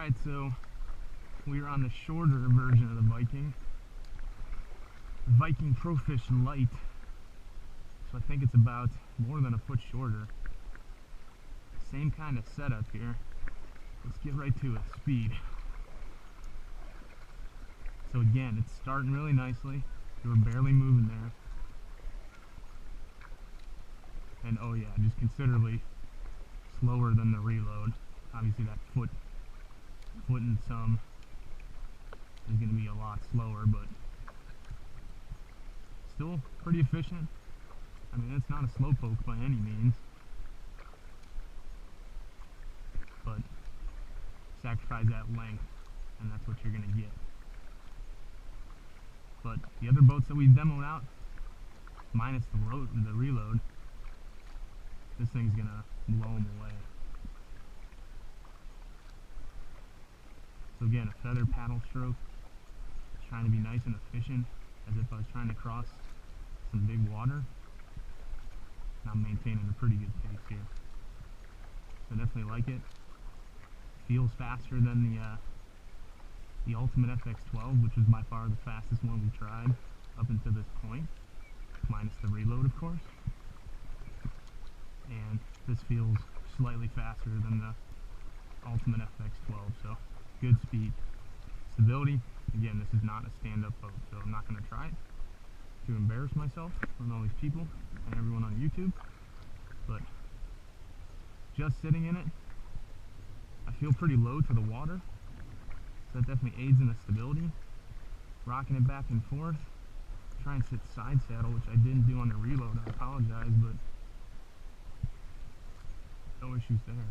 Alright, so we're on the shorter version of the Viking Profish Lite. So I think it's about more than a foot shorter. Same kind of setup here. Let's get right to it. Speed. So again, it's starting really nicely. We're barely moving there. And oh yeah, just considerably slower than the reload. Obviously that foot and some is going to be a lot slower, but still pretty efficient. I mean, it's not a slowpoke by any means, but sacrifice that length and that's what you're going to get. But the other boats that we've demoed out, minus the reload, this thing's going to blow them away. So again, a feather paddle stroke, trying to be nice and efficient, as if I was trying to cross some big water. And I'm maintaining a pretty good pace here. So definitely like it. Feels faster than the Ultimate FX12, which was by far the fastest one we tried up until this point, minus the reload of course. And this feels slightly faster than the Ultimate FX12, so good speed. Stability, again, this is not a stand-up boat, so I'm not going to try it to embarrass myself from all these people and everyone on YouTube. But just sitting in it, I feel pretty low to the water, so that definitely aids in the stability. Rocking it back and forth, try and sit side saddle, which I didn't do on the reload, I apologize, but no issues there.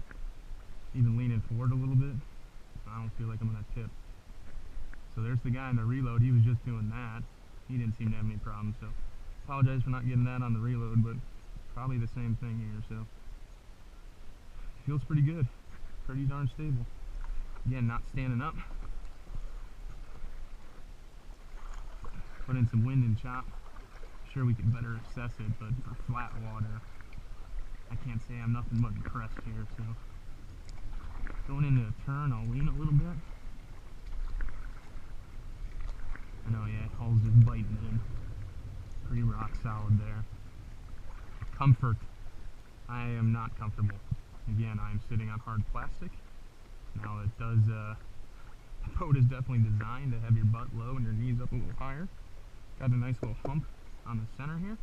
Even leaning forward a little bit, I don't feel like I'm going to tip. So there's the guy in the reload, he was just doing that. He didn't seem to have any problems, so apologize for not getting that on the reload, but probably the same thing here, so feels pretty good, pretty darn stable. Again, not standing up. Put in some wind and chop. Sure we could better assess it, but for flat water, I can't say I'm nothing but impressed here, so going into a turn, I'll lean a little bit. I know, yeah, hull's just biting in. Pretty rock solid there. Comfort. I am not comfortable. Again, I am sitting on hard plastic. Now it does, the boat is definitely designed to have your butt low and your knees up a little higher. Got a nice little hump on the center here,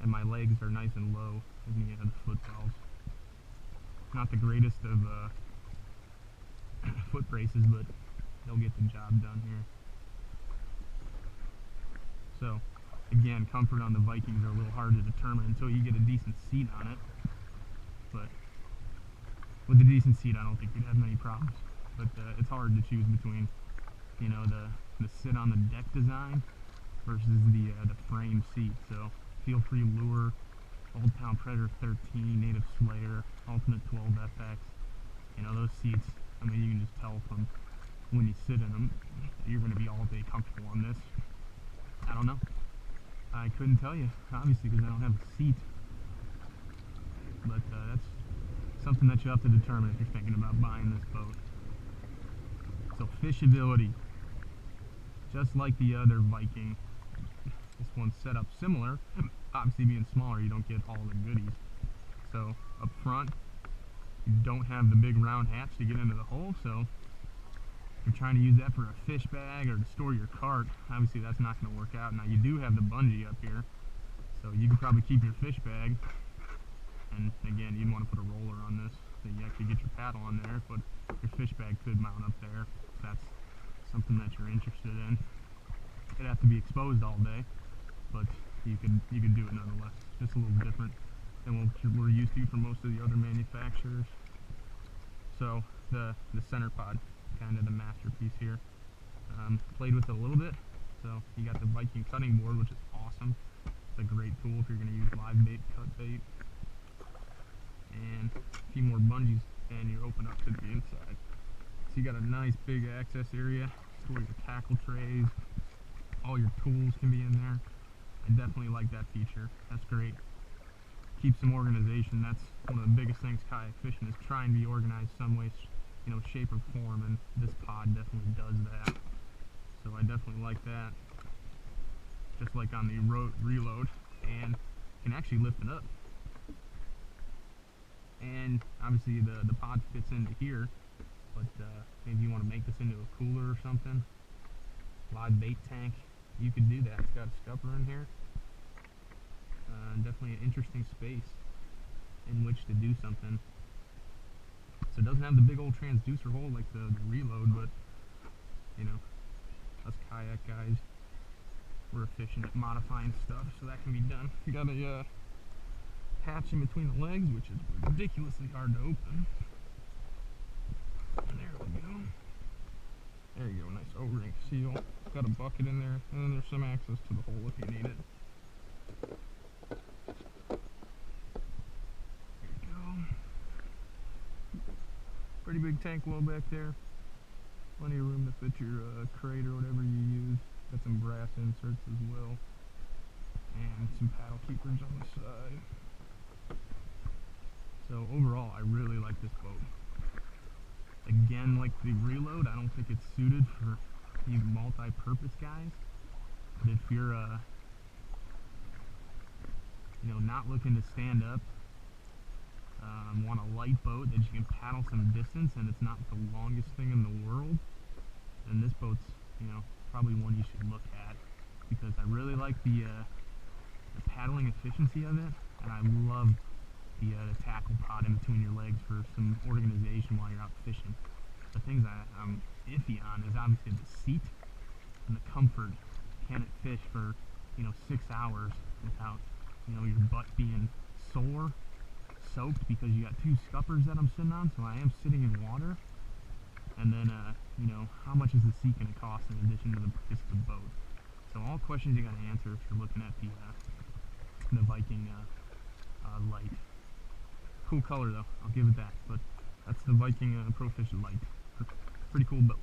and my legs are nice and low as you get into footballs. Not the greatest of foot braces, but they'll get the job done here. So again, comfort on the Vikings are a little hard to determine until you get a decent seat on it, but with a decent seat I don't think you'd have many problems. But it's hard to choose between, you know, the sit on the deck design versus the frame seat. So Feel Free Lure, Old Town Predator 13, Native Slayer, Ultimate 12 FX, you know, those seats, I mean, you can just tell from when you sit in them, you're going to be all day comfortable on this. I don't know. I couldn't tell you, obviously, because I don't have a seat. But that's something that you have to determine if you're thinking about buying this boat. So fishability, just like the other Viking, this one's set up similar. Obviously being smaller, you don't get all the goodies. So up front, you don't have the big round hatch to get into the hole, so if you're trying to use that for a fish bag or to store your cart, obviously that's not going to work out. Now you do have the bungee up here, so you can probably keep your fish bag, and again, you'd want to put a roller on this so you actually get your paddle on there, but your fish bag could mount up there if that's something that you're interested in. It'd have to be exposed all day, but you could do it nonetheless. Just a little different than what we're used to from most of the other manufacturers. So the center pod, kind of the masterpiece here. Played with it a little bit. So you got the Viking cutting board, which is awesome. It's a great tool if you're going to use live bait, cut bait. And a few more bungees, and you're open up to the inside. So you got a nice big access area, store your tackle trays, all your tools can be in there. I definitely like that feature. That's great. Keep some organization. That's one of the biggest things kayak fishing, is try and be organized some way, shape or form, and this pod definitely does that. So I definitely like that. Just like on the reload, and can actually lift it up. And obviously the pod fits into here, but maybe you want to make this into a cooler or something. Live bait tank, you could do that. It's got a scupper in here. Definitely an interesting space in which to do something. So it doesn't have the big old transducer hole like the reload, but us kayak guys, we're efficient at modifying stuff, so that can be done. You got a hatch in between the legs, which is ridiculously hard to open. And there we go. There you go, nice O-ring seal. Got a bucket in there, and then there's some access to the hole if you need it. There you go. Pretty big tank well back there. Plenty of room to fit your crate or whatever you use. Got some brass inserts as well. And some paddle keepers on the side. So overall, I really like this boat. Again, like the reload, I don't think it's suited for these multi-purpose guys. But if you're, not looking to stand up, want a light boat that you can paddle some distance and it's not the longest thing in the world, then this boat's, probably one you should look at, because I really like the paddling efficiency of it, and I love the tackle pod in between your legs for some organization while you're out fishing. The things I'm iffy on is obviously the seat and the comfort. Can it fish for 6 hours without your butt being sore, soaked, because you got 2 scuppers that I'm sitting on, so I am sitting in water. And then how much is the seat going to cost in addition to the price of the boat? So all questions you got to answer if you're looking at the Viking Lite. Cool color though, I'll give it that. But that's the Viking Profish Lite. Pretty cool boat.